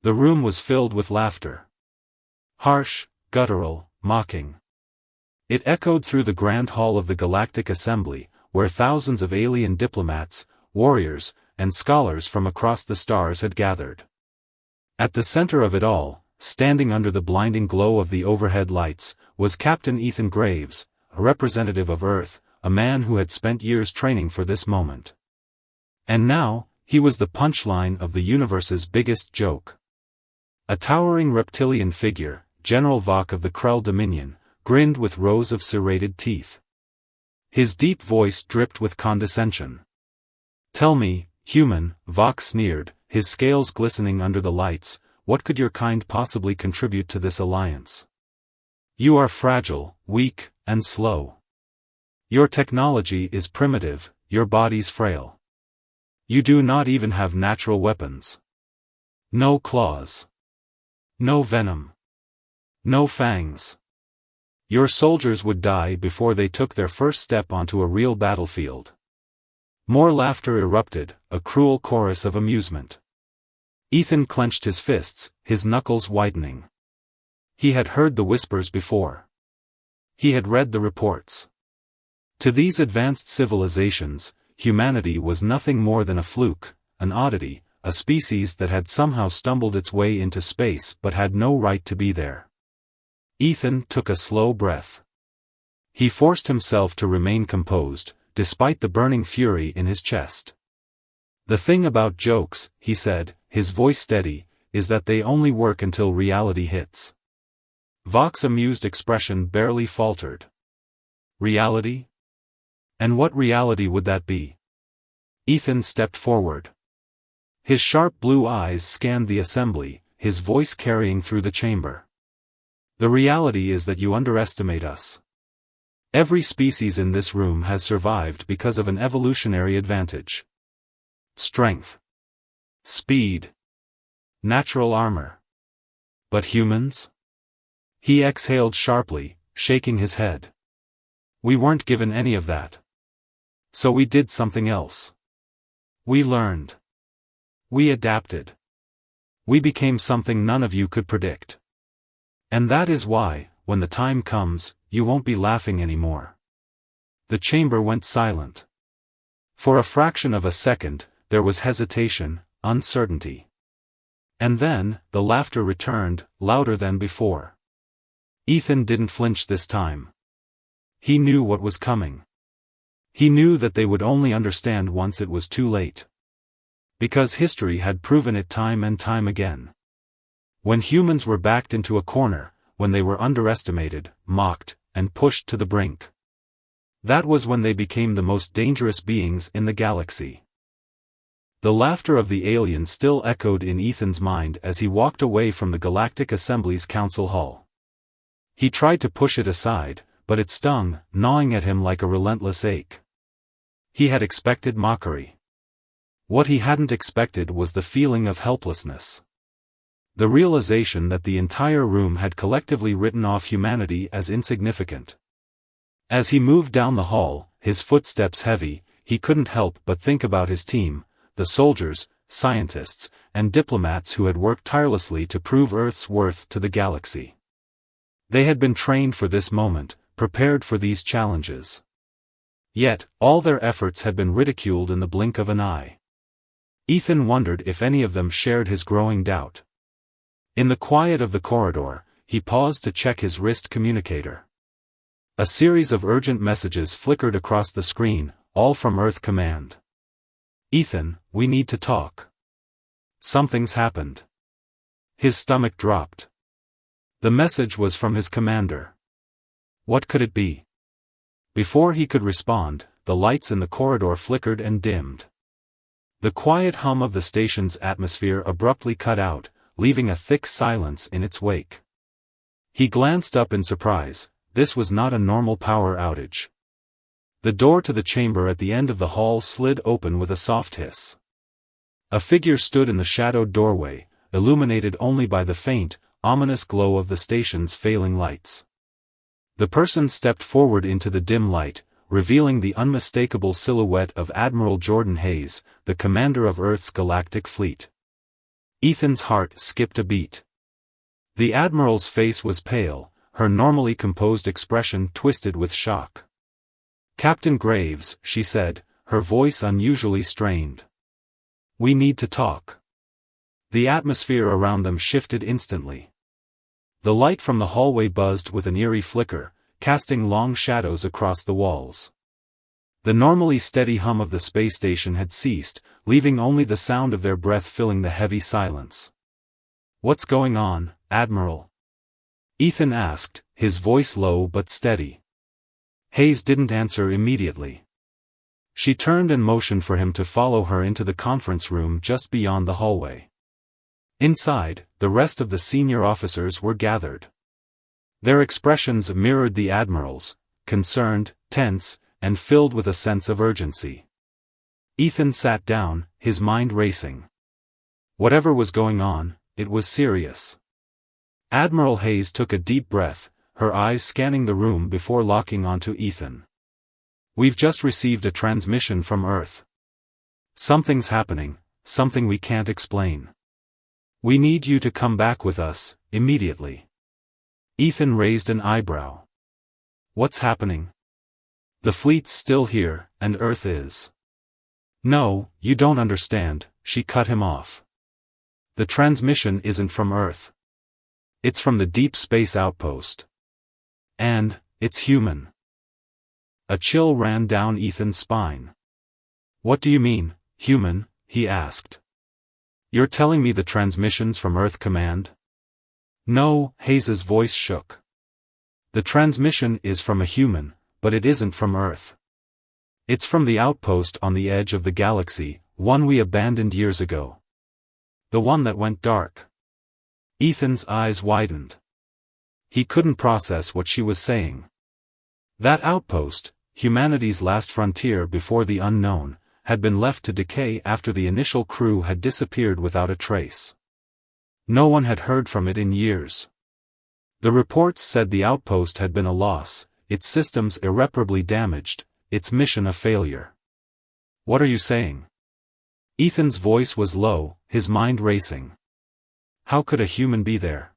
The room was filled with laughter. Harsh, guttural, mocking. It echoed through the grand hall of the Galactic Assembly, where thousands of alien diplomats, warriors, and scholars from across the stars had gathered. At the center of it all, standing under the blinding glow of the overhead lights, was Captain Ethan Graves, a representative of Earth, a man who had spent years training for this moment. And now, he was the punchline of the universe's biggest joke. A towering reptilian figure, General Vok of the Krell Dominion, grinned with rows of serrated teeth. His deep voice dripped with condescension. "Tell me, human," Vok sneered, his scales glistening under the lights, "what could your kind possibly contribute to this alliance? You are fragile, weak, and slow. Your technology is primitive, your body's frail. You do not even have natural weapons. No claws. No venom. No fangs. Your soldiers would die before they took their first step onto a real battlefield." More laughter erupted, a cruel chorus of amusement. Ethan clenched his fists, his knuckles whitening. He had heard the whispers before. He had read the reports. To these advanced civilizations, humanity was nothing more than a fluke, an oddity, a species that had somehow stumbled its way into space but had no right to be there. Ethan took a slow breath. He forced himself to remain composed, despite the burning fury in his chest. "The thing about jokes," he said, his voice steady, "is that they only work until reality hits." Vok's amused expression barely faltered. Reality? And what reality would that be? Ethan stepped forward. His sharp blue eyes scanned the assembly, his voice carrying through the chamber. "The reality is that you underestimate us. Every species in this room has survived because of an evolutionary advantage. Strength. Speed. Natural armor. But humans?" He exhaled sharply, shaking his head. "We weren't given any of that. So we did something else. We learned. We adapted. We became something none of you could predict. And that is why, when the time comes, you won't be laughing anymore." The chamber went silent. For a fraction of a second, there was hesitation, uncertainty. And then, the laughter returned, louder than before. Ethan didn't flinch this time. He knew what was coming. He knew that they would only understand once it was too late. Because history had proven it time and time again. When humans were backed into a corner, when they were underestimated, mocked, and pushed to the brink. That was when they became the most dangerous beings in the galaxy. The laughter of the aliens still echoed in Ethan's mind as he walked away from the Galactic Assembly's council hall. He tried to push it aside, but it stung, gnawing at him like a relentless ache. He had expected mockery. What he hadn't expected was the feeling of helplessness. The realization that the entire room had collectively written off humanity as insignificant. As he moved down the hall, his footsteps heavy, he couldn't help but think about his team, the soldiers, scientists, and diplomats who had worked tirelessly to prove Earth's worth to the galaxy. They had been trained for this moment, prepared for these challenges. Yet, all their efforts had been ridiculed in the blink of an eye. Ethan wondered if any of them shared his growing doubt. In the quiet of the corridor, he paused to check his wrist communicator. A series of urgent messages flickered across the screen, all from Earth Command. "Ethan, we need to talk. Something's happened." His stomach dropped. The message was from his commander. What could it be? Before he could respond, the lights in the corridor flickered and dimmed. The quiet hum of the station's atmosphere abruptly cut out, leaving a thick silence in its wake. He glanced up in surprise. This was not a normal power outage. The door to the chamber at the end of the hall slid open with a soft hiss. A figure stood in the shadowed doorway, illuminated only by the faint, ominous glow of the station's failing lights. The person stepped forward into the dim light, revealing the unmistakable silhouette of Admiral Jordan Hayes, the commander of Earth's galactic fleet. Ethan's heart skipped a beat. The Admiral's face was pale, her normally composed expression twisted with shock. "Captain Graves," she said, her voice unusually strained. "We need to talk." The atmosphere around them shifted instantly. The light from the hallway buzzed with an eerie flicker, casting long shadows across the walls. The normally steady hum of the space station had ceased, leaving only the sound of their breath filling the heavy silence. "What's going on, Admiral?" Ethan asked, his voice low but steady. Hayes didn't answer immediately. She turned and motioned for him to follow her into the conference room just beyond the hallway. Inside, the rest of the senior officers were gathered. Their expressions mirrored the Admiral's, concerned, tense, and filled with a sense of urgency. Ethan sat down, his mind racing. Whatever was going on, it was serious. Admiral Hayes took a deep breath, her eyes scanning the room before locking onto Ethan. "We've just received a transmission from Earth. Something's happening, something we can't explain. We need you to come back with us, immediately." Ethan raised an eyebrow. "What's happening?" "The fleet's still here, and Earth is." "No, you don't understand," she cut him off. "The transmission isn't from Earth. It's from the Deep Space Outpost. And, it's human." A chill ran down Ethan's spine. "What do you mean, human?" he asked. "You're telling me the transmission's from Earth Command?" "No," Hayes's voice shook. "The transmission is from a human, but it isn't from Earth. It's from the outpost on the edge of the galaxy, one we abandoned years ago. The one that went dark." Ethan's eyes widened. He couldn't process what she was saying. That outpost, humanity's last frontier before the unknown, had been left to decay after the initial crew had disappeared without a trace. No one had heard from it in years. The reports said the outpost had been a loss, its systems irreparably damaged, its mission a failure. "What are you saying?" Ethan's voice was low, his mind racing. "How could a human be there?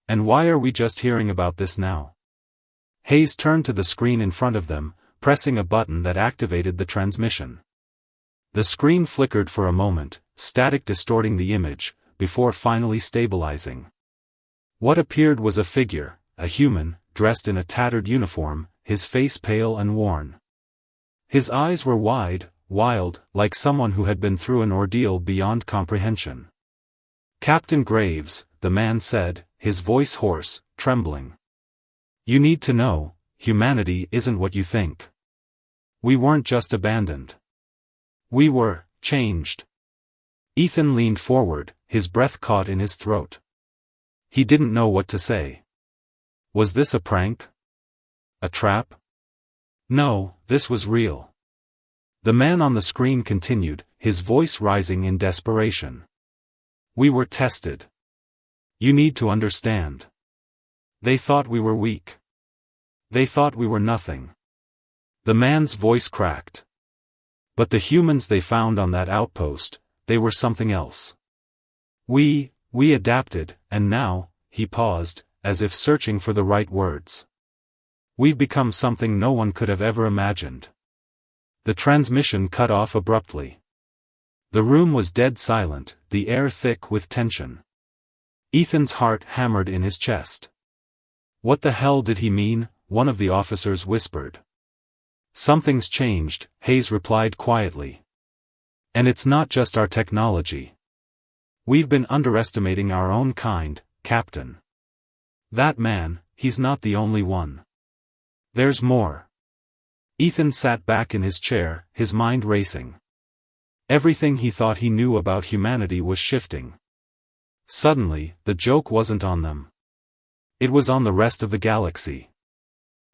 And why are we just hearing about this now?" Hayes turned to the screen in front of them, pressing a button that activated the transmission. The screen flickered for a moment, static distorting the image, before finally stabilizing. What appeared was a figure, a human, dressed in a tattered uniform, his face pale and worn. His eyes were wide, wild, like someone who had been through an ordeal beyond comprehension. "Captain Graves," the man said, his voice hoarse, trembling. "You need to know, humanity isn't what you think. We weren't just abandoned. We were changed." Ethan leaned forward, his breath caught in his throat. He didn't know what to say. Was this a prank? A trap? No, this was real. The man on the screen continued, his voice rising in desperation. "We were tested. You need to understand. They thought we were weak. They thought we were nothing." The man's voice cracked. "But the humans they found on that outpost, they were something else. We adapted, and now," he paused, as if searching for the right words. "We've become something no one could have ever imagined." The transmission cut off abruptly. The room was dead silent, the air thick with tension. Ethan's heart hammered in his chest. "What the hell did he mean?" one of the officers whispered. "Something's changed," Hayes replied quietly. "And it's not just our technology. We've been underestimating our own kind, Captain. That man, he's not the only one. There's more." Ethan sat back in his chair, his mind racing. Everything he thought he knew about humanity was shifting. Suddenly, the joke wasn't on them. It was on the rest of the galaxy.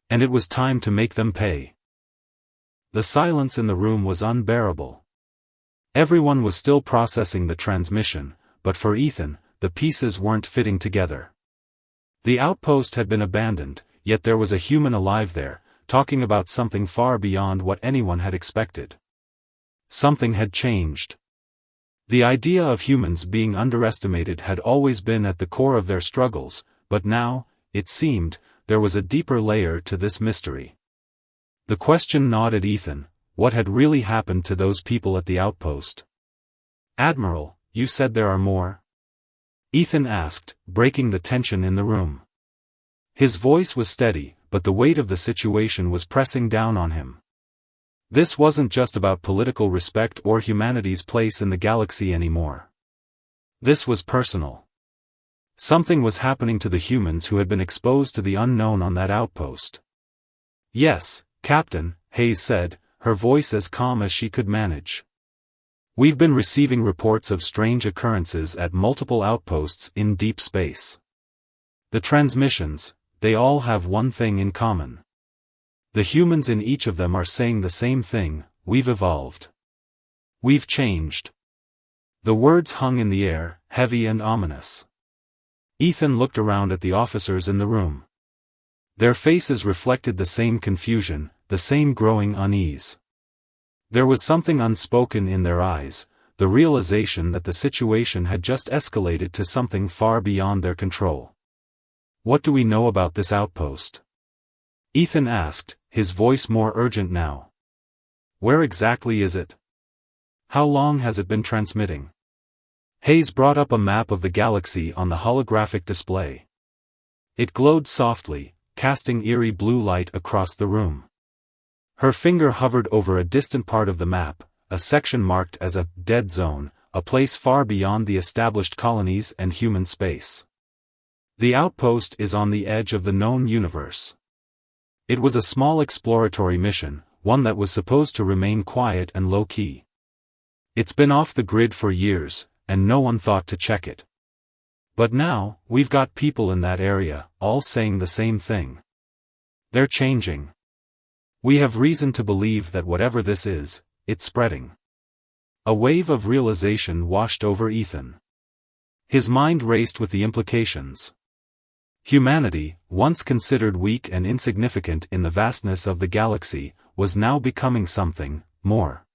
And it was time to make them pay. The silence in the room was unbearable. Everyone was still processing the transmission, but for Ethan, the pieces weren't fitting together. The outpost had been abandoned, yet there was a human alive there, talking about something far beyond what anyone had expected. Something had changed. The idea of humans being underestimated had always been at the core of their struggles, but now, it seemed, there was a deeper layer to this mystery. The question gnawed at Ethan: what had really happened to those people at the outpost? "Admiral, you said there are more?" Ethan asked, breaking the tension in the room. His voice was steady, but the weight of the situation was pressing down on him. This wasn't just about political respect or humanity's place in the galaxy anymore. This was personal. Something was happening to the humans who had been exposed to the unknown on that outpost. "Yes, Captain," Hayes said, her voice as calm as she could manage. "We've been receiving reports of strange occurrences at multiple outposts in deep space. The transmissions, they all have one thing in common. The humans in each of them are saying the same thing: we've evolved. We've changed." The words hung in the air, heavy and ominous. Ethan looked around at the officers in the room. Their faces reflected the same confusion, the same growing unease. There was something unspoken in their eyes, the realization that the situation had just escalated to something far beyond their control. "What do we know about this outpost?" Ethan asked, his voice more urgent now. "Where exactly is it? How long has it been transmitting?" Hayes brought up a map of the galaxy on the holographic display. It glowed softly, casting eerie blue light across the room. Her finger hovered over a distant part of the map, a section marked as a dead zone, a place far beyond the established colonies and human space. "The outpost is on the edge of the known universe." It was a small exploratory mission, one that was supposed to remain quiet and low-key. "It's been off the grid for years, and no one thought to check it. But now, we've got people in that area, all saying the same thing. They're changing. We have reason to believe that whatever this is, it's spreading." A wave of realization washed over Ethan. His mind raced with the implications. Humanity, once considered weak and insignificant in the vastness of the galaxy, was now becoming something more.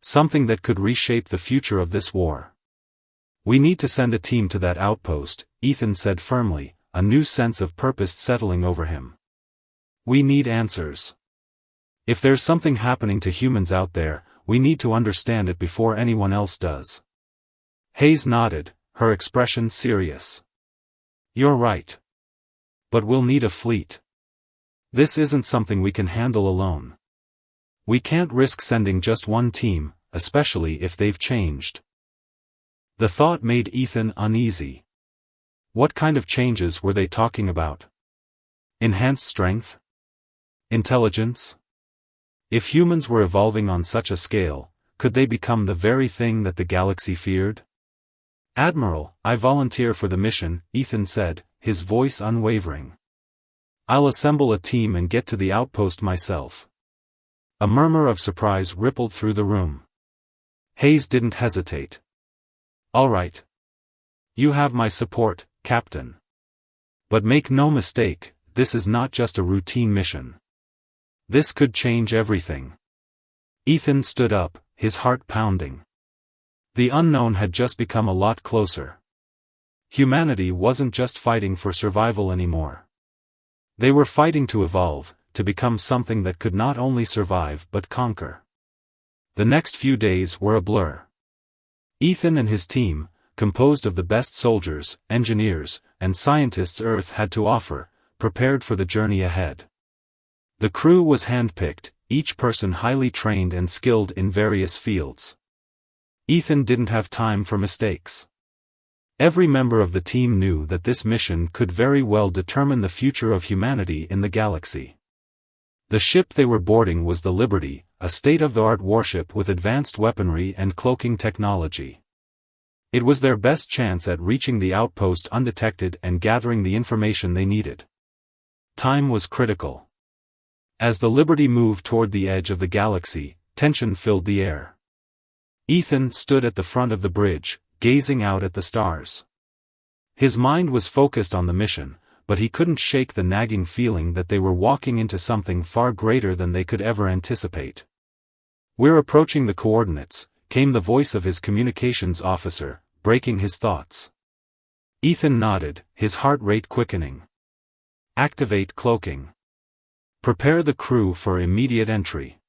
Something that could reshape the future of this war. "We need to send a team to that outpost," Ethan said firmly, a new sense of purpose settling over him. "We need answers. If there's something happening to humans out there, we need to understand it before anyone else does." Hayes nodded, her expression serious. "You're right. But we'll need a fleet. This isn't something we can handle alone. We can't risk sending just one team, especially if they've changed." The thought made Ethan uneasy. What kind of changes were they talking about? Enhanced strength? Intelligence? If humans were evolving on such a scale, could they become the very thing that the galaxy feared? "Admiral, I volunteer for the mission," Ethan said, his voice unwavering. "I'll assemble a team and get to the outpost myself." A murmur of surprise rippled through the room. Hayes didn't hesitate. "All right. You have my support, Captain. But make no mistake, this is not just a routine mission. This could change everything." Ethan stood up, his heart pounding. The unknown had just become a lot closer. Humanity wasn't just fighting for survival anymore. They were fighting to evolve, to become something that could not only survive but conquer. The next few days were a blur. Ethan and his team, composed of the best soldiers, engineers, and scientists Earth had to offer, prepared for the journey ahead. The crew was handpicked, each person highly trained and skilled in various fields. Ethan didn't have time for mistakes. Every member of the team knew that this mission could very well determine the future of humanity in the galaxy. The ship they were boarding was the Liberty, a state-of-the-art warship with advanced weaponry and cloaking technology. It was their best chance at reaching the outpost undetected and gathering the information they needed. Time was critical. As the Liberty moved toward the edge of the galaxy, tension filled the air. Ethan stood at the front of the bridge, gazing out at the stars. His mind was focused on the mission, but he couldn't shake the nagging feeling that they were walking into something far greater than they could ever anticipate. "We're approaching the coordinates," came the voice of his communications officer, breaking his thoughts. Ethan nodded, his heart rate quickening. Activate cloaking. Prepare the crew for immediate entry.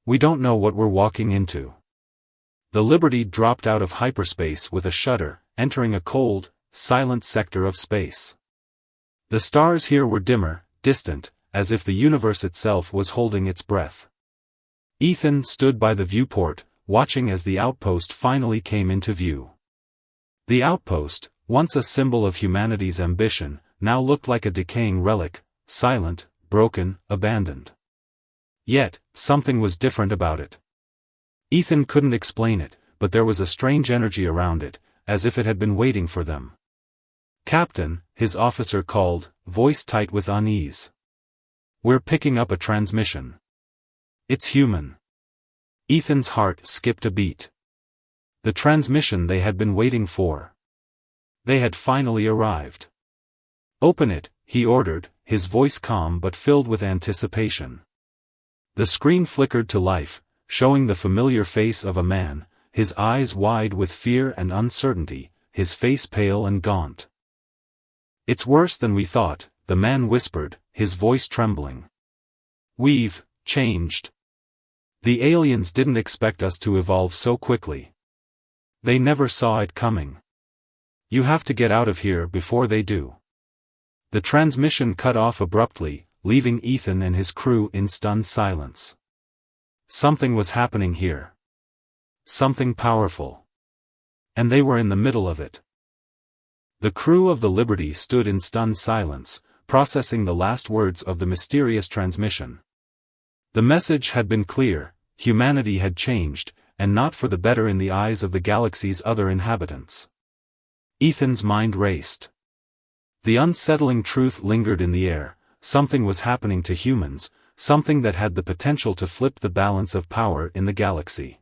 We don't know what we're walking into. The Liberty dropped out of hyperspace with a shudder, entering a cold, silent sector of space. The stars here were dimmer, distant, as if the universe itself was holding its breath. Ethan stood by the viewport, watching as the outpost finally came into view. The outpost, once a symbol of humanity's ambition, now looked like a decaying relic, silent, broken, abandoned. Yet, something was different about it. Ethan couldn't explain it, but there was a strange energy around it, as if it had been waiting for them. "Captain," his officer called, voice tight with unease. "We're picking up a transmission. It's human." Ethan's heart skipped a beat. The transmission they had been waiting for. They had finally arrived. "Open it," he ordered, his voice calm but filled with anticipation. The screen flickered to life, showing the familiar face of a man, his eyes wide with fear and uncertainty, his face pale and gaunt. "It's worse than we thought," the man whispered, his voice trembling. "We've changed. The aliens didn't expect us to evolve so quickly. They never saw it coming. You have to get out of here before they do." The transmission cut off abruptly, leaving Ethan and his crew in stunned silence. Something was happening here. Something powerful. And they were in the middle of it. The crew of the Liberty stood in stunned silence, processing the last words of the mysterious transmission. The message had been clear: humanity had changed, and not for the better in the eyes of the galaxy's other inhabitants. Ethan's mind raced. The unsettling truth lingered in the air: something was happening to humans, something that had the potential to flip the balance of power in the galaxy.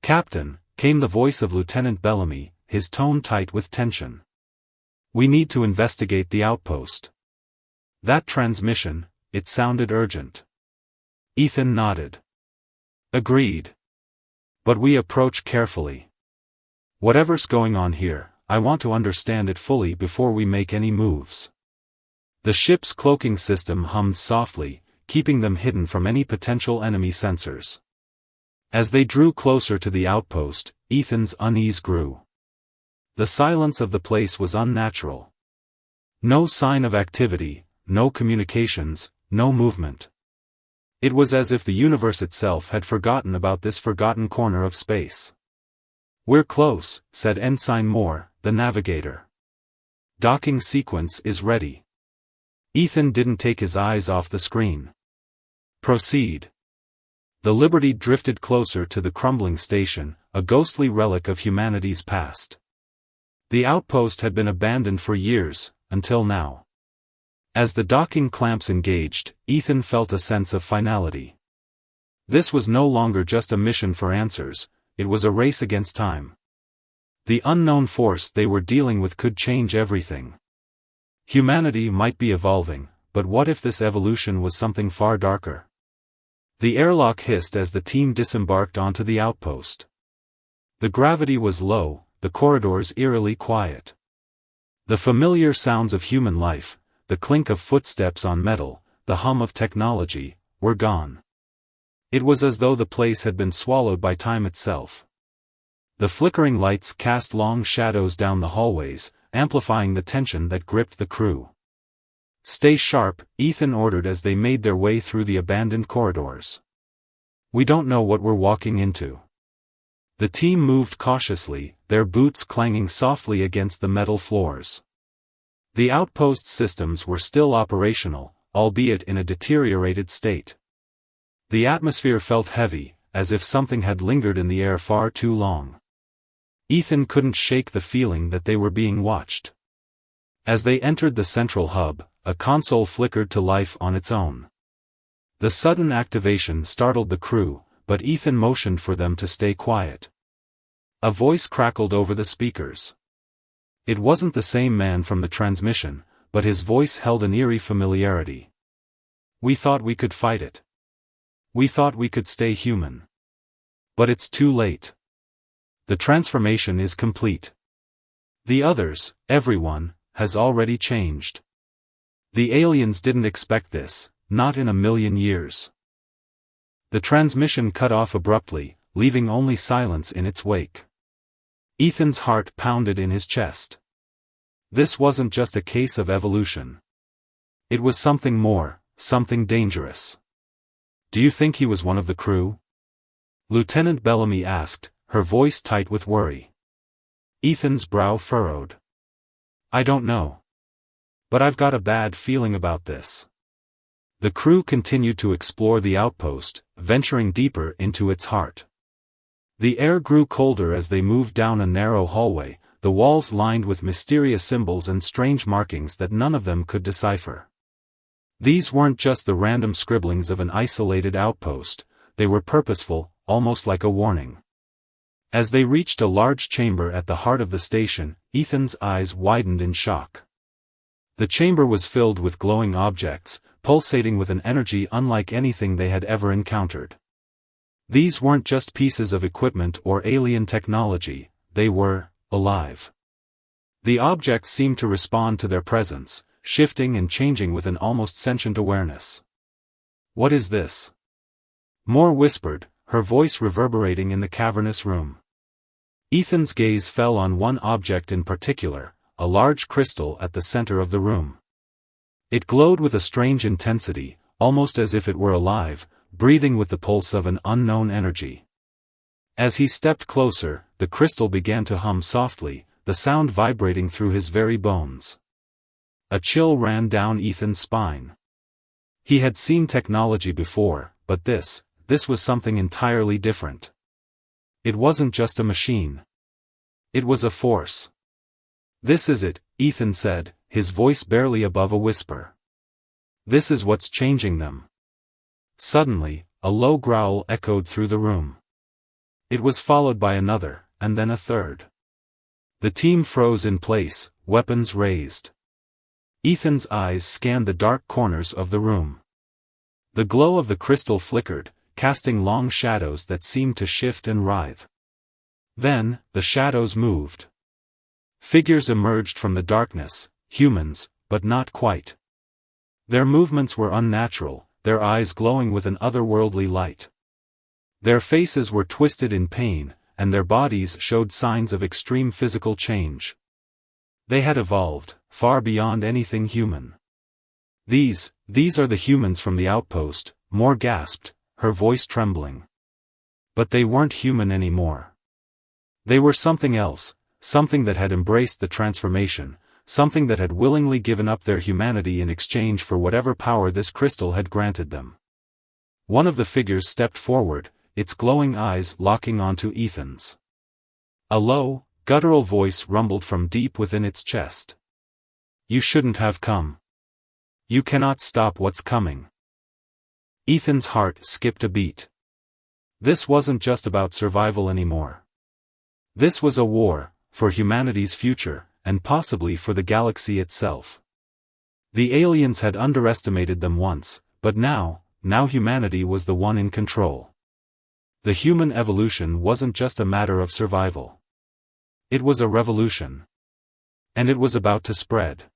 "Captain," came the voice of Lieutenant Bellamy, his tone tight with tension. "We need to investigate the outpost. That transmission, it sounded urgent." Ethan nodded. "Agreed. But we approach carefully. Whatever's going on here, I want to understand it fully before we make any moves." The ship's cloaking system hummed softly, keeping them hidden from any potential enemy sensors. As they drew closer to the outpost, Ethan's unease grew. The silence of the place was unnatural. No sign of activity, no communications, no movement. It was as if the universe itself had forgotten about this forgotten corner of space. "We're close," said Ensign Moore, the navigator. "Docking sequence is ready." Ethan didn't take his eyes off the screen. "Proceed." The Liberty drifted closer to the crumbling station, a ghostly relic of humanity's past. The outpost had been abandoned for years, until now. As the docking clamps engaged, Ethan felt a sense of finality. This was no longer just a mission for answers, it was a race against time. The unknown force they were dealing with could change everything. Humanity might be evolving, but what if this evolution was something far darker? The airlock hissed as the team disembarked onto the outpost. The gravity was low, the corridors eerily quiet. The familiar sounds of human life, the clink of footsteps on metal, the hum of technology, were gone. It was as though the place had been swallowed by time itself. The flickering lights cast long shadows down the hallways, amplifying the tension that gripped the crew. "Stay sharp," Ethan ordered as they made their way through the abandoned corridors. "We don't know what we're walking into." The team moved cautiously, their boots clanging softly against the metal floors. The outpost systems were still operational, albeit in a deteriorated state. The atmosphere felt heavy, as if something had lingered in the air far too long. Ethan couldn't shake the feeling that they were being watched. As they entered the central hub, a console flickered to life on its own. The sudden activation startled the crew, but Ethan motioned for them to stay quiet. A voice crackled over the speakers. It wasn't the same man from the transmission, but his voice held an eerie familiarity. "We thought we could fight it. We thought we could stay human. But it's too late. The transformation is complete. The others, everyone, has already changed. The aliens didn't expect this, not in a million years. The transmission cut off abruptly, leaving only silence in its wake. Ethan's heart pounded in his chest. This wasn't just a case of evolution. It was something more, something dangerous. "Do you think he was one of the crew?" Lieutenant Bellamy asked, her voice tight with worry. Ethan's brow furrowed. "I don't know. But I've got a bad feeling about this." The crew continued to explore the outpost, venturing deeper into its heart. The air grew colder as they moved down a narrow hallway, the walls lined with mysterious symbols and strange markings that none of them could decipher. These weren't just the random scribblings of an isolated outpost, they were purposeful, almost like a warning. As they reached a large chamber at the heart of the station, Ethan's eyes widened in shock. The chamber was filled with glowing objects, pulsating with an energy unlike anything they had ever encountered. These weren't just pieces of equipment or alien technology, they were alive. The objects seemed to respond to their presence, shifting and changing with an almost sentient awareness. "What is this?" Moore whispered, her voice reverberating in the cavernous room. Ethan's gaze fell on one object in particular, a large crystal at the center of the room. It glowed with a strange intensity, almost as if it were alive, breathing with the pulse of an unknown energy. As he stepped closer, the crystal began to hum softly, the sound vibrating through his very bones. A chill ran down Ethan's spine. He had seen technology before, but this was something entirely different. It wasn't just a machine. It was a force. "This is it," Ethan said, his voice barely above a whisper. "This is what's changing them." Suddenly, a low growl echoed through the room. It was followed by another, and then a third. The team froze in place, weapons raised. Ethan's eyes scanned the dark corners of the room. The glow of the crystal flickered, casting long shadows that seemed to shift and writhe. Then, the shadows moved. Figures emerged from the darkness, humans, but not quite. Their movements were unnatural, their eyes glowing with an otherworldly light. Their faces were twisted in pain, and their bodies showed signs of extreme physical change. They had evolved, far beyond anything human. These are the humans from the outpost," Moore gasped, her voice trembling. But they weren't human anymore. They were something else, something that had embraced the transformation, something that had willingly given up their humanity in exchange for whatever power this crystal had granted them. One of the figures stepped forward, its glowing eyes locking onto Ethan's. A low, guttural voice rumbled from deep within its chest. "You shouldn't have come. You cannot stop what's coming." Ethan's heart skipped a beat. This wasn't just about survival anymore. This was a war, for humanity's future, and possibly for the galaxy itself. The aliens had underestimated them once, but now humanity was the one in control. The human evolution wasn't just a matter of survival. It was a revolution. And it was about to spread.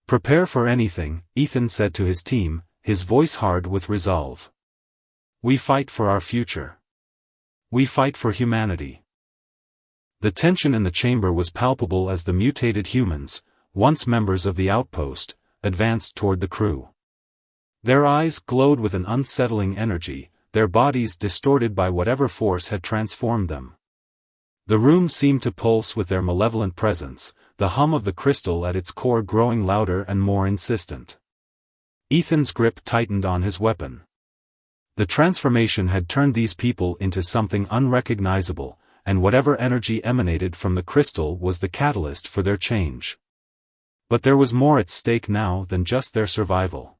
"Prepare for anything," Ethan said to his team, his voice hard with resolve. "We fight for our future. We fight for humanity." The tension in the chamber was palpable as the mutated humans, once members of the outpost, advanced toward the crew. Their eyes glowed with an unsettling energy, their bodies distorted by whatever force had transformed them. The room seemed to pulse with their malevolent presence, the hum of the crystal at its core growing louder and more insistent. Ethan's grip tightened on his weapon. The transformation had turned these people into something unrecognizable, and whatever energy emanated from the crystal was the catalyst for their change. But there was more at stake now than just their survival.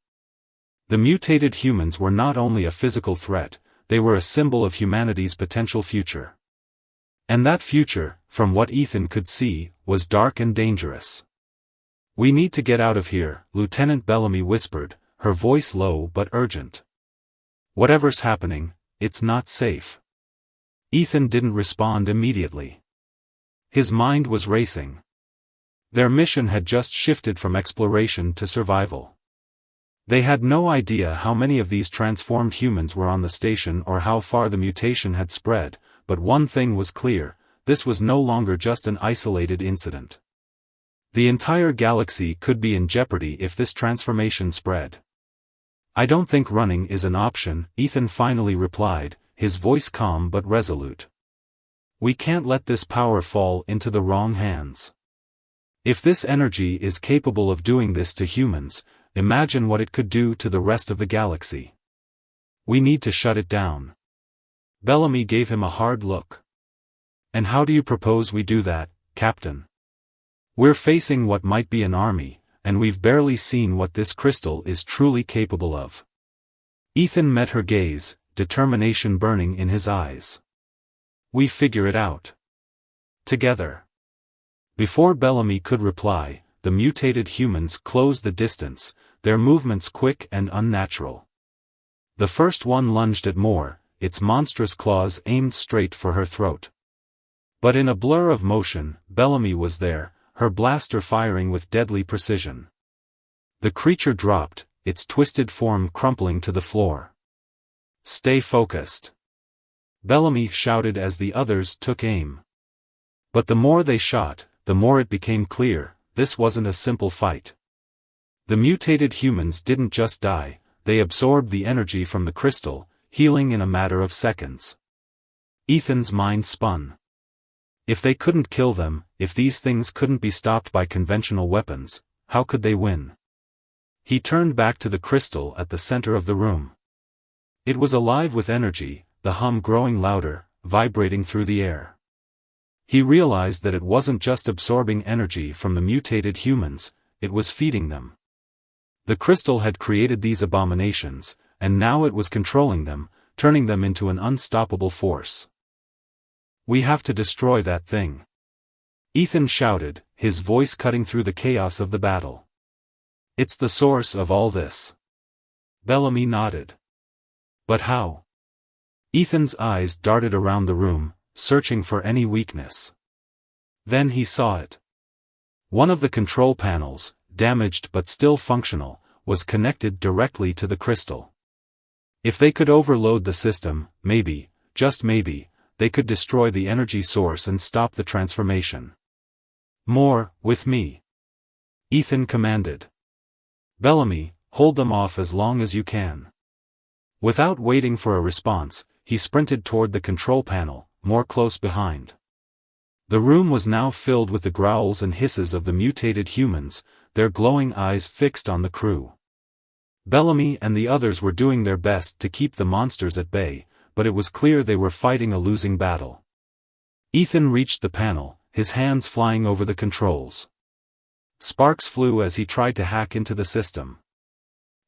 The mutated humans were not only a physical threat, they were a symbol of humanity's potential future. And that future, from what Ethan could see, was dark and dangerous. "We need to get out of here," Lieutenant Bellamy whispered, her voice low but urgent. "Whatever's happening, it's not safe." Ethan didn't respond immediately. His mind was racing. Their mission had just shifted from exploration to survival. They had no idea how many of these transformed humans were on the station or how far the mutation had spread, but one thing was clear: this was no longer just an isolated incident. The entire galaxy could be in jeopardy if this transformation spread. "I don't think running is an option," Ethan finally replied, his voice calm but resolute. "We can't let this power fall into the wrong hands. If this energy is capable of doing this to humans, imagine what it could do to the rest of the galaxy. We need to shut it down." Bellamy gave him a hard look. "And how do you propose we do that, Captain? We're facing what might be an army, and we've barely seen what this crystal is truly capable of." Ethan met her gaze, determination burning in his eyes. "We figure it out. Together." Before Bellamy could reply, the mutated humans closed the distance, their movements quick and unnatural. The first one lunged at Moore, its monstrous claws aimed straight for her throat. But in a blur of motion, Bellamy was there, her blaster firing with deadly precision. The creature dropped, its twisted form crumpling to the floor. "Stay focused," Bellamy shouted as the others took aim. But the more they shot, the more it became clear: this wasn't a simple fight. The mutated humans didn't just die, they absorbed the energy from the crystal, healing in a matter of seconds. Ethan's mind spun. If they couldn't kill them, if these things couldn't be stopped by conventional weapons, how could they win? He turned back to the crystal at the center of the room. It was alive with energy, the hum growing louder, vibrating through the air. He realized that it wasn't just absorbing energy from the mutated humans, it was feeding them. The crystal had created these abominations, and now it was controlling them, turning them into an unstoppable force. "We have to destroy that thing," Ethan shouted, his voice cutting through the chaos of the battle. "It's the source of all this." Bellamy nodded. "But how?" Ethan's eyes darted around the room, searching for any weakness. Then he saw it. One of the control panels, damaged but still functional, was connected directly to the crystal. If they could overload the system, maybe, just maybe, they could destroy the energy source and stop the transformation. "More, with me," Ethan commanded. "Bellamy, hold them off as long as you can." Without waiting for a response, he sprinted toward the control panel, more close behind. The room was now filled with the growls and hisses of the mutated humans, their glowing eyes fixed on the crew. Bellamy and the others were doing their best to keep the monsters at bay, but it was clear they were fighting a losing battle. Ethan reached the panel, his hands flying over the controls. Sparks flew as he tried to hack into the system.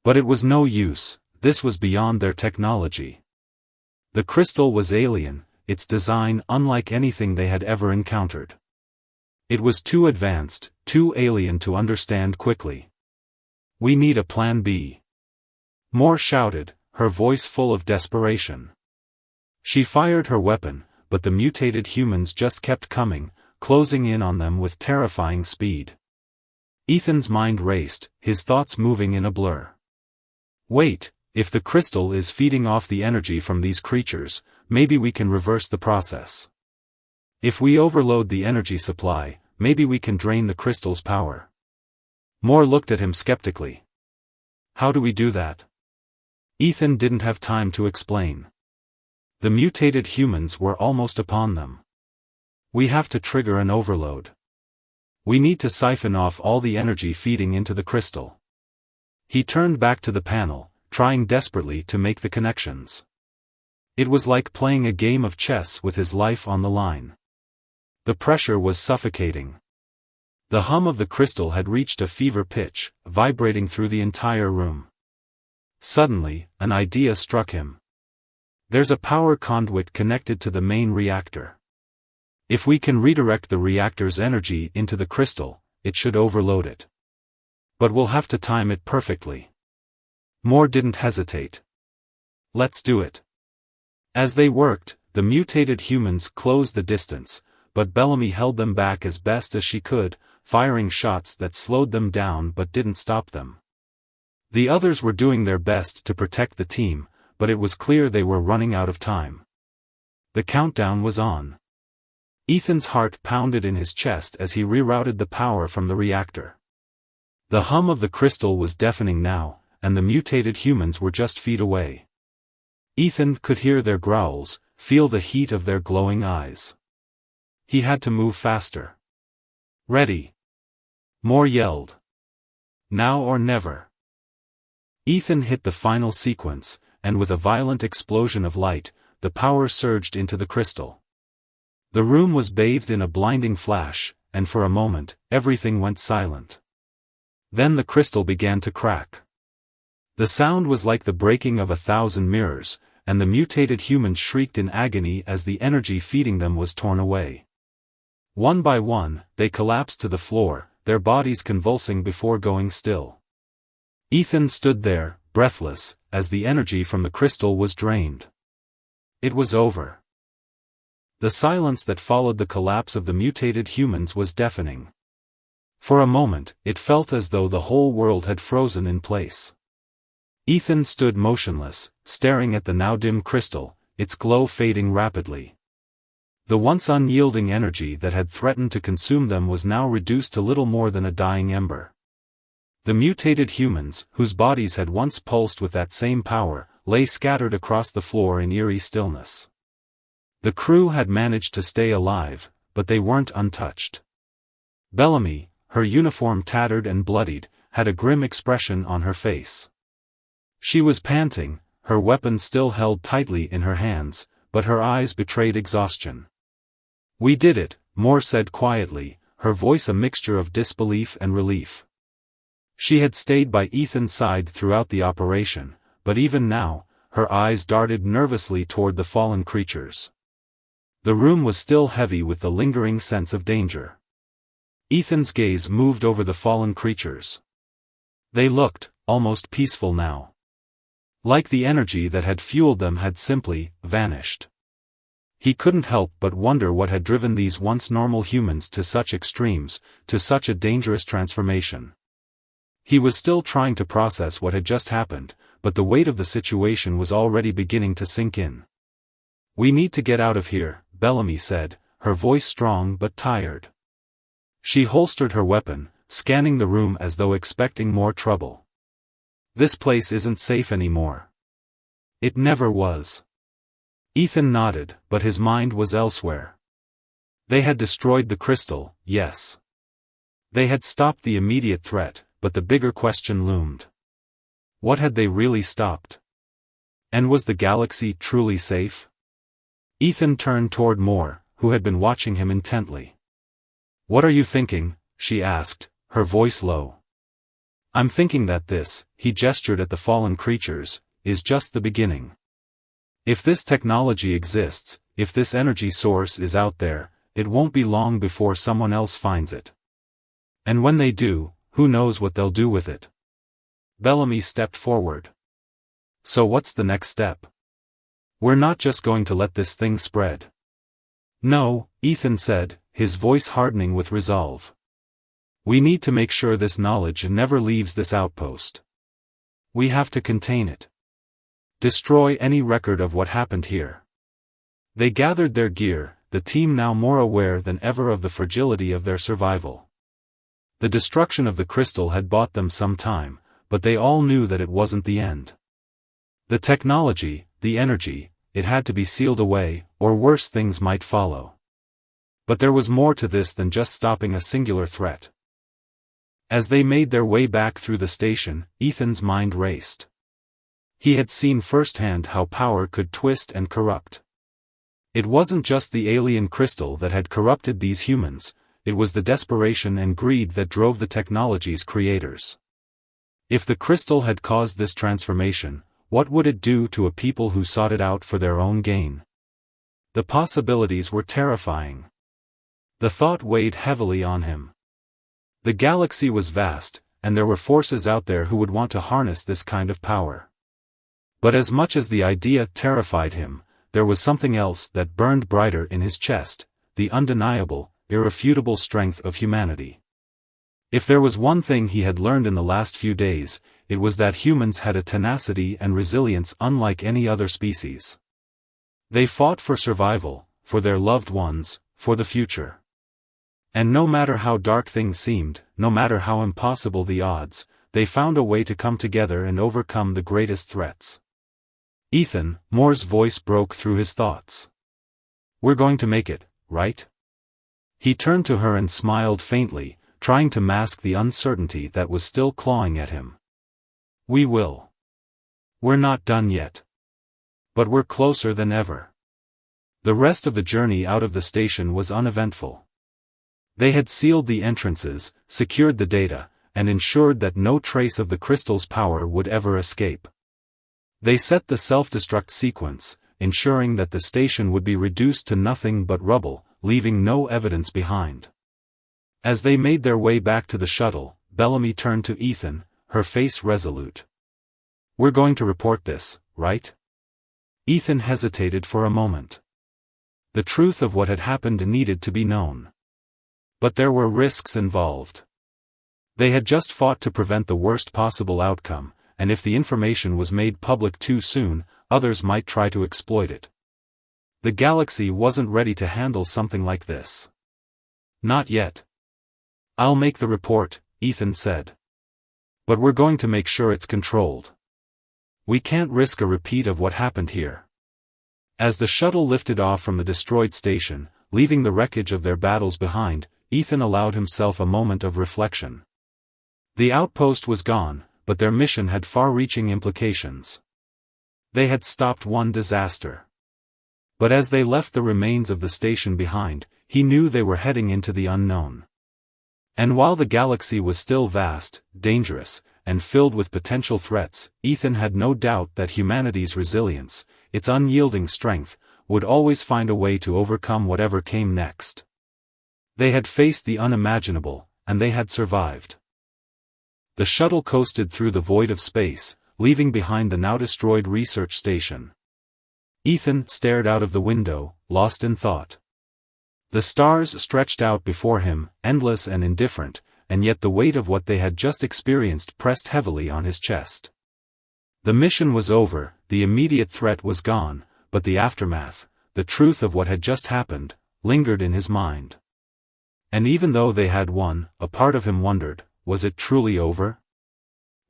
But it was no use, this was beyond their technology. The crystal was alien, its design unlike anything they had ever encountered. It was too advanced, too alien to understand quickly. "We need a plan B," Moore shouted, her voice full of desperation. She fired her weapon, but the mutated humans just kept coming, closing in on them with terrifying speed. Ethan's mind raced, his thoughts moving in a blur. "Wait, if the crystal is feeding off the energy from these creatures, maybe we can reverse the process. If we overload the energy supply, maybe we can drain the crystal's power." Moore looked at him skeptically. "How do we do that?" Ethan didn't have time to explain. The mutated humans were almost upon them. "We have to trigger an overload. We need to siphon off all the energy feeding into the crystal." He turned back to the panel, trying desperately to make the connections. It was like playing a game of chess with his life on the line. The pressure was suffocating. The hum of the crystal had reached a fever pitch, vibrating through the entire room. Suddenly, an idea struck him. "There's a power conduit connected to the main reactor. If we can redirect the reactor's energy into the crystal, it should overload it. But we'll have to time it perfectly." Moore didn't hesitate. "Let's do it." As they worked, The mutated humans closed the distance, but Bellamy held them back as best as she could, firing shots that slowed them down but didn't stop them. The others were doing their best to protect the team, but it was clear they were running out of time. The countdown was on. Ethan's heart pounded in his chest as he rerouted the power from the reactor. The hum of the crystal was deafening now, and the mutated humans were just feet away. Ethan could hear their growls, feel the heat of their glowing eyes. He had to move faster. Ready. More yelled. Now or never. Ethan hit the final sequence, and with a violent explosion of light, the power surged into the crystal. The room was bathed in a blinding flash, and for a moment, everything went silent. Then the crystal began to crack. The sound was like the breaking of 1,000 mirrors, and the mutated humans shrieked in agony as the energy feeding them was torn away. One by one, they collapsed to the floor, their bodies convulsing before going still. Ethan stood there, breathless, as the energy from the crystal was drained. It was over. The silence that followed the collapse of the mutated humans was deafening. For a moment, it felt as though the whole world had frozen in place. Ethan stood motionless, staring at the now dim crystal, its glow fading rapidly. The once unyielding energy that had threatened to consume them was now reduced to little more than a dying ember. The mutated humans, whose bodies had once pulsed with that same power, lay scattered across the floor in eerie stillness. The crew had managed to stay alive, but they weren't untouched. Bellamy, her uniform tattered and bloodied, had a grim expression on her face. She was panting, her weapon still held tightly in her hands, but her eyes betrayed exhaustion. "We did it," Moore said quietly, her voice a mixture of disbelief and relief. She had stayed by Ethan's side throughout the operation, but even now, her eyes darted nervously toward the fallen creatures. The room was still heavy with the lingering sense of danger. Ethan's gaze moved over the fallen creatures. They looked almost peaceful now. Like the energy that had fueled them had simply vanished. He couldn't help but wonder what had driven these once normal humans to such extremes, to such a dangerous transformation. He was still trying to process what had just happened, but the weight of the situation was already beginning to sink in. "We need to get out of here," Bellamy said, her voice strong but tired. She holstered her weapon, scanning the room as though expecting more trouble. "This place isn't safe anymore." "It never was." Ethan nodded, but his mind was elsewhere. They had destroyed the crystal, yes. They had stopped the immediate threat, but the bigger question loomed. What had they really stopped? And was the galaxy truly safe? Ethan turned toward Moore, who had been watching him intently. "What are you thinking?" she asked, her voice low. "I'm thinking that this," he gestured at the fallen creatures, "is just the beginning. If this technology exists, if this energy source is out there, it won't be long before someone else finds it. And when they do, who knows what they'll do with it?" Bellamy stepped forward. "So what's the next step? We're not just going to let this thing spread." "No," Ethan said, his voice hardening with resolve. "We need to make sure this knowledge never leaves this outpost. We have to contain it. Destroy any record of what happened here." They gathered their gear, the team now more aware than ever of the fragility of their survival. The destruction of the crystal had bought them some time, but they all knew that it wasn't the end. The technology, the energy, it had to be sealed away, or worse things might follow. But there was more to this than just stopping a singular threat. As they made their way back through the station, Ethan's mind raced. He had seen firsthand how power could twist and corrupt. It wasn't just the alien crystal that had corrupted these humans, it was the desperation and greed that drove the technology's creators. If the crystal had caused this transformation, what would it do to a people who sought it out for their own gain? The possibilities were terrifying. The thought weighed heavily on him. The galaxy was vast, and there were forces out there who would want to harness this kind of power. But as much as the idea terrified him, there was something else that burned brighter in his chest, the undeniable, irrefutable strength of humanity. If there was one thing he had learned in the last few days, it was that humans had a tenacity and resilience unlike any other species. They fought for survival, for their loved ones, for the future. And no matter how dark things seemed, no matter how impossible the odds, they found a way to come together and overcome the greatest threats. Ethan, Moore's voice broke through his thoughts. We're going to make it, right? He turned to her and smiled faintly, trying to mask the uncertainty that was still clawing at him. We will. We're not done yet. But we're closer than ever. The rest of the journey out of the station was uneventful. They had sealed the entrances, secured the data, and ensured that no trace of the crystal's power would ever escape. They set the self-destruct sequence, ensuring that the station would be reduced to nothing but rubble, leaving no evidence behind. As they made their way back to the shuttle, Bellamy turned to Ethan, her face resolute. We're going to report this, right? Ethan hesitated for a moment. The truth of what had happened needed to be known. But there were risks involved. They had just fought to prevent the worst possible outcome, and if the information was made public too soon, others might try to exploit it. The galaxy wasn't ready to handle something like this. Not yet. I'll make the report, Ethan said. But we're going to make sure it's controlled. We can't risk a repeat of what happened here. As the shuttle lifted off from the destroyed station, leaving the wreckage of their battles behind, Ethan allowed himself a moment of reflection. The outpost was gone, but their mission had far-reaching implications. They had stopped one disaster. But as they left the remains of the station behind, he knew they were heading into the unknown. And while the galaxy was still vast, dangerous, and filled with potential threats, Ethan had no doubt that humanity's resilience, its unyielding strength, would always find a way to overcome whatever came next. They had faced the unimaginable, and they had survived. The shuttle coasted through the void of space, leaving behind the now-destroyed research station. Ethan stared out of the window, lost in thought. The stars stretched out before him, endless and indifferent, and yet the weight of what they had just experienced pressed heavily on his chest. The mission was over, the immediate threat was gone, but the aftermath, the truth of what had just happened, lingered in his mind. And even though they had won, a part of him wondered, was it truly over?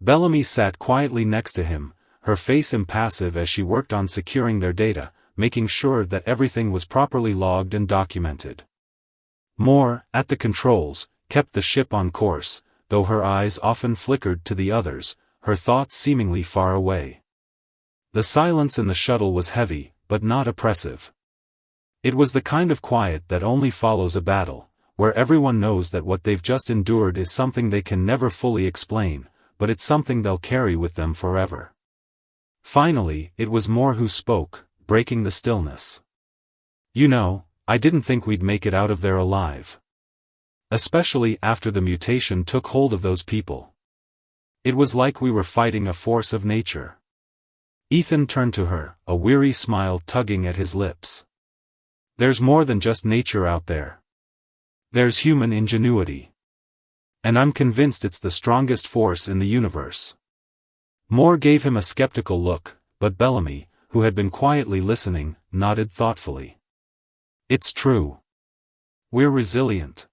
Bellamy sat quietly next to him, her face impassive as she worked on securing their data, making sure that everything was properly logged and documented. Moore, at the controls, kept the ship on course, though her eyes often flickered to the others, her thoughts seemingly far away. The silence in the shuttle was heavy, but not oppressive. It was the kind of quiet that only follows a battle, where everyone knows that what they've just endured is something they can never fully explain, but it's something they'll carry with them forever. Finally, it was Moore who spoke, breaking the stillness. You know, I didn't think we'd make it out of there alive. Especially after the mutation took hold of those people. It was like we were fighting a force of nature. Ethan turned to her, a weary smile tugging at his lips. There's more than just nature out there. There's human ingenuity. And I'm convinced it's the strongest force in the universe. Moore gave him a skeptical look, but Bellamy, who had been quietly listening, nodded thoughtfully. It's true. We're resilient.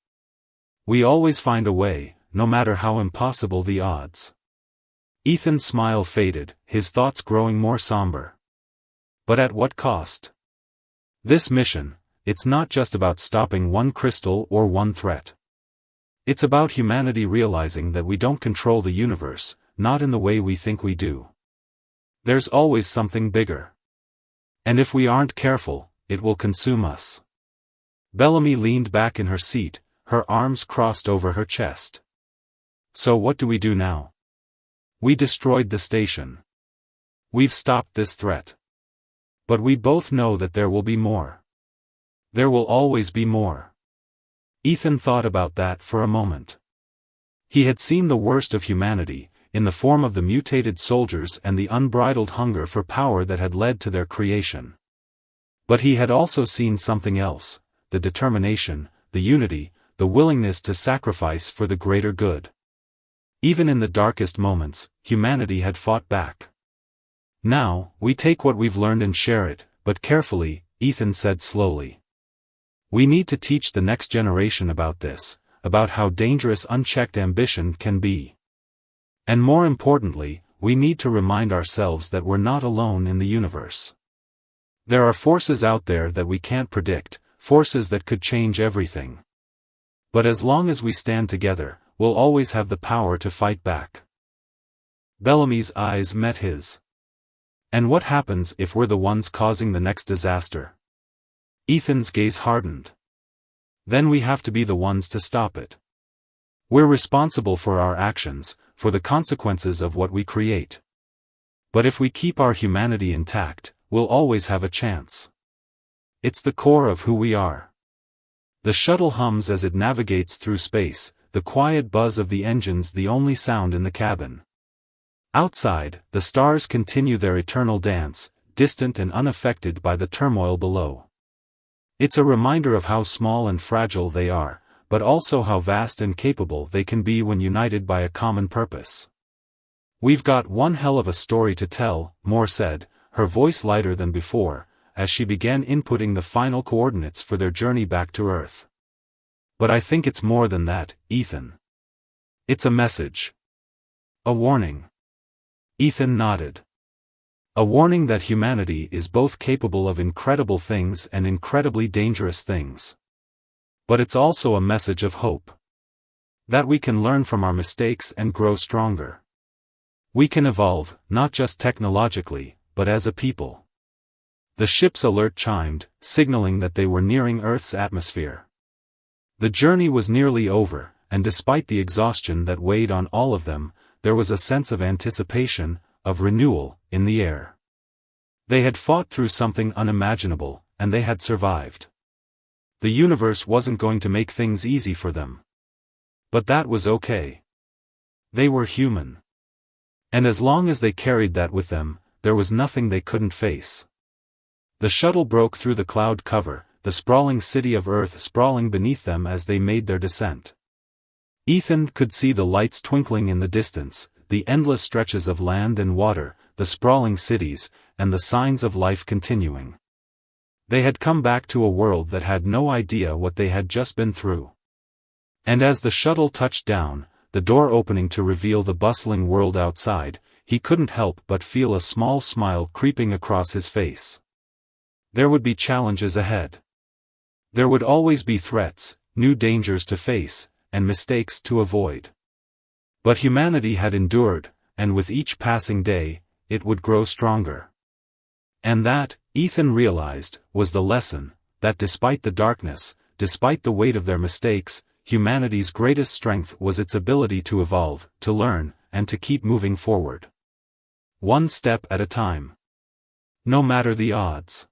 We always find a way, no matter how impossible the odds. Ethan's smile faded, his thoughts growing more somber. But at what cost? This mission, it's not just about stopping one crystal or one threat. It's about humanity realizing that we don't control the universe, not in the way we think we do. There's always something bigger. And if we aren't careful, it will consume us. Bellamy leaned back in her seat, her arms crossed over her chest. So what do we do now? We destroyed the station. We've stopped this threat. But we both know that there will be more. There will always be more. Ethan thought about that for a moment. He had seen the worst of humanity, in the form of the mutated soldiers and the unbridled hunger for power that had led to their creation. But he had also seen something else: the determination, the unity, the willingness to sacrifice for the greater good. Even in the darkest moments, humanity had fought back. "Now, we take what we've learned and share it, but carefully," Ethan said slowly. "We need to teach the next generation about this, about how dangerous unchecked ambition can be. And more importantly, we need to remind ourselves that we're not alone in the universe. There are forces out there that we can't predict, forces that could change everything. But as long as we stand together, we'll always have the power to fight back." Bellamy's eyes met his. "And what happens if we're the ones causing the next disaster?" Ethan's gaze hardened. "Then we have to be the ones to stop it. We're responsible for our actions, for the consequences of what we create. But if we keep our humanity intact, we'll always have a chance. It's the core of who we are." The shuttle hums as it navigates through space, the quiet buzz of the engines the only sound in the cabin. Outside, the stars continue their eternal dance, distant and unaffected by the turmoil below. It's a reminder of how small and fragile they are, but also how vast and capable they can be when united by a common purpose. "We've got one hell of a story to tell," Moore said, her voice lighter than before, as she began inputting the final coordinates for their journey back to Earth. "But I think it's more than that, Ethan. It's a message. A warning." Ethan nodded. "A warning that humanity is both capable of incredible things and incredibly dangerous things. But it's also a message of hope. That we can learn from our mistakes and grow stronger. We can evolve, not just technologically, but as a people." The ship's alert chimed, signaling that they were nearing Earth's atmosphere. The journey was nearly over, and despite the exhaustion that weighed on all of them, there was a sense of anticipation, of renewal, in the air. They had fought through something unimaginable, and they had survived. The universe wasn't going to make things easy for them. But that was okay. They were human. And as long as they carried that with them, there was nothing they couldn't face. The shuttle broke through the cloud cover, the sprawling city of Earth sprawling beneath them as they made their descent. Ethan could see the lights twinkling in the distance, the endless stretches of land and water, the sprawling cities, and the signs of life continuing. They had come back to a world that had no idea what they had just been through. And as the shuttle touched down, the door opening to reveal the bustling world outside, he couldn't help but feel a small smile creeping across his face. There would be challenges ahead. There would always be threats, new dangers to face, and mistakes to avoid. But humanity had endured, and with each passing day, it would grow stronger. And that, Ethan realized, was the lesson, that despite the darkness, despite the weight of their mistakes, humanity's greatest strength was its ability to evolve, to learn, and to keep moving forward. One step at a time. No matter the odds.